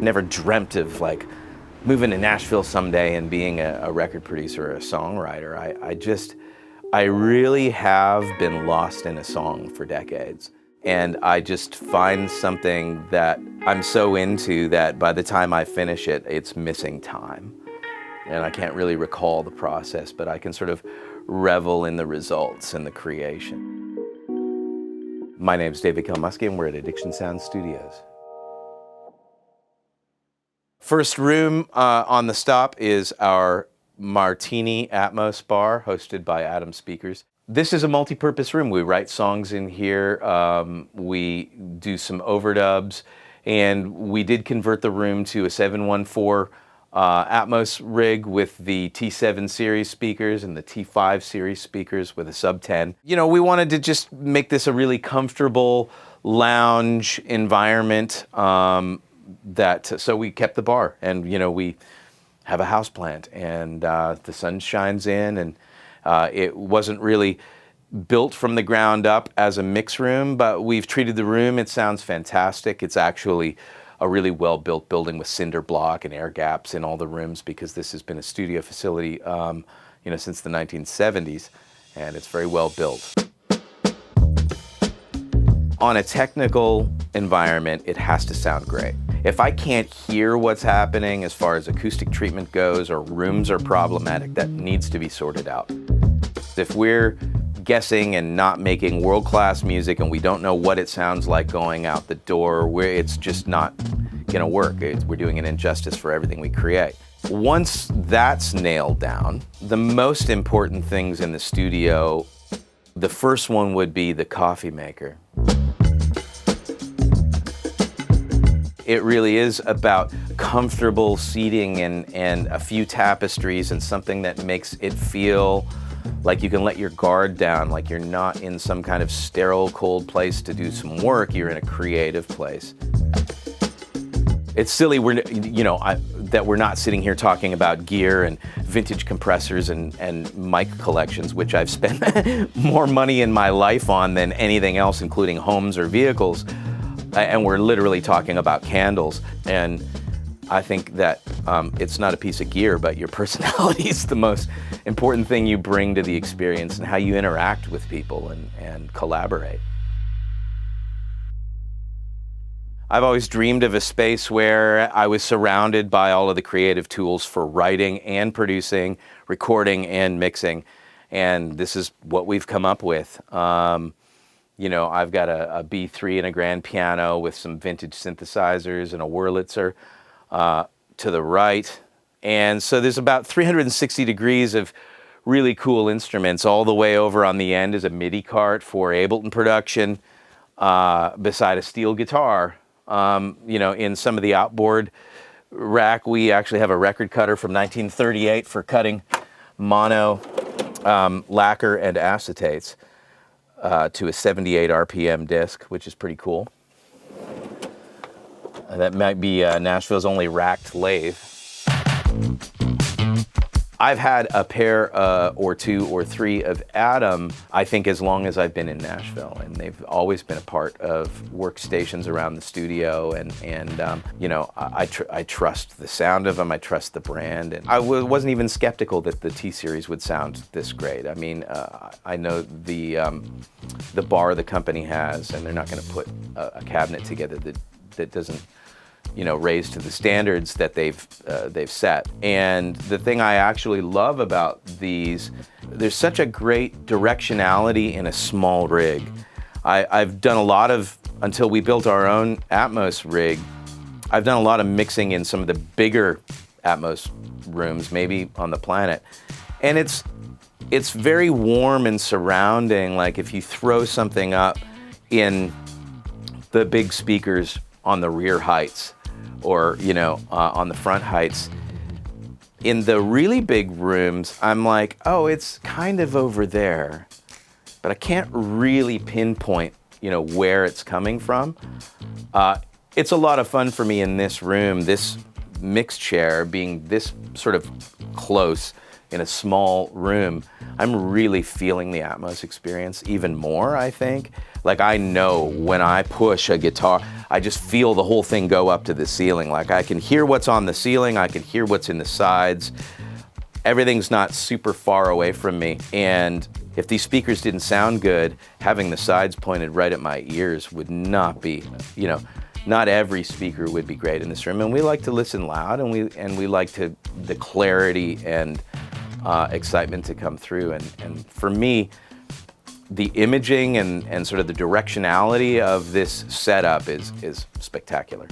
Never dreamt of like moving to Nashville someday and being a record producer or a songwriter. I really have been lost in a song for decades. And I just find something that I'm so into that by the time I finish it, it's missing time. And I can't really recall the process, but I can sort of revel in the results and the creation. My name's David Kalmusky, and we're at Addiction Sound Studios. First room on the stop is our Martini Atmos bar, hosted by loudspeakers. This is a multi-purpose room. We write songs in here, we do some overdubs, and we did convert the room to a 714 Atmos rig with the T7 series speakers and the T5 series speakers with a sub 10. You know, we wanted to just make this a really comfortable lounge environment. So we kept the bar, and you know, we have a house plant, and the sun shines in, and it wasn't really built from the ground up as a mix room, but we've treated the room. It sounds fantastic. It's actually a really well-built building with cinder block and air gaps in all the rooms, because this has been a studio facility since the 1970s, and it's very well built. On a technical environment, it has to sound great. If I can't hear what's happening as far as acoustic treatment goes, or rooms are problematic, that needs to be sorted out. If we're guessing and not making world-class music and we don't know what it sounds like going out the door, it's just not gonna work. We're doing an injustice for everything we create. Once that's nailed down, the most important things in the studio, the first one would be the coffee maker. It really is about comfortable seating and a few tapestries and something that makes it feel like you can let your guard down, like you're not in some kind of sterile, cold place to do some work. You're in a creative place. It's silly that we're not sitting here talking about gear and vintage compressors and mic collections, which I've spent more money in my life on than anything else, including homes or vehicles. And we're literally talking about candles. And I think that it's not a piece of gear, but your personality is the most important thing you bring to the experience, and how you interact with people and collaborate. I've always dreamed of a space where I was surrounded by all of the creative tools for writing and producing, recording and mixing. And this is what we've come up with. I've got a B3 and a grand piano with some vintage synthesizers and a Wurlitzer to the right. And so there's about 360 degrees of really cool instruments. All the way over on the end is a MIDI cart for Ableton production, beside a steel guitar. In some of the outboard rack, we actually have a record cutter from 1938 for cutting mono, lacquer, and acetates. To a 78 RPM disc, which is pretty cool. That might be Nashville's only racked lathe. I've had a pair or two or three of Adam, I think, as long as I've been in Nashville, and they've always been a part of workstations around the studio, and I trust the sound of them, I trust the brand, and I wasn't even skeptical that the T-Series would sound this great. I mean, I know the bar the company has, and they're not going to put a cabinet together that doesn't raised to the standards that they've set. And the thing I actually love about these, there's such a great directionality in a small rig. I've done a lot of, until we built our own Atmos rig, I've done a lot of mixing in some of the bigger Atmos rooms, maybe on the planet. And it's very warm and surrounding. Like if you throw something up in the big speakers on the rear heights, or on the front heights. In the really big rooms, I'm like, oh, it's kind of over there, but I can't really pinpoint, where it's coming from. It's a lot of fun for me in this room, this mix chair being this sort of close in a small room. I'm really feeling the Atmos experience even more, I think. Like I know when I push a guitar, I just feel the whole thing go up to the ceiling. Like I can hear what's on the ceiling, I can hear what's in the sides. Everything's not super far away from me. And if these speakers didn't sound good, having the sides pointed right at my ears would not be, you know, not every speaker would be great in this room. And we like to listen loud, and we like the clarity and excitement to come through. And for me, the imaging and sort of the directionality of this setup is spectacular.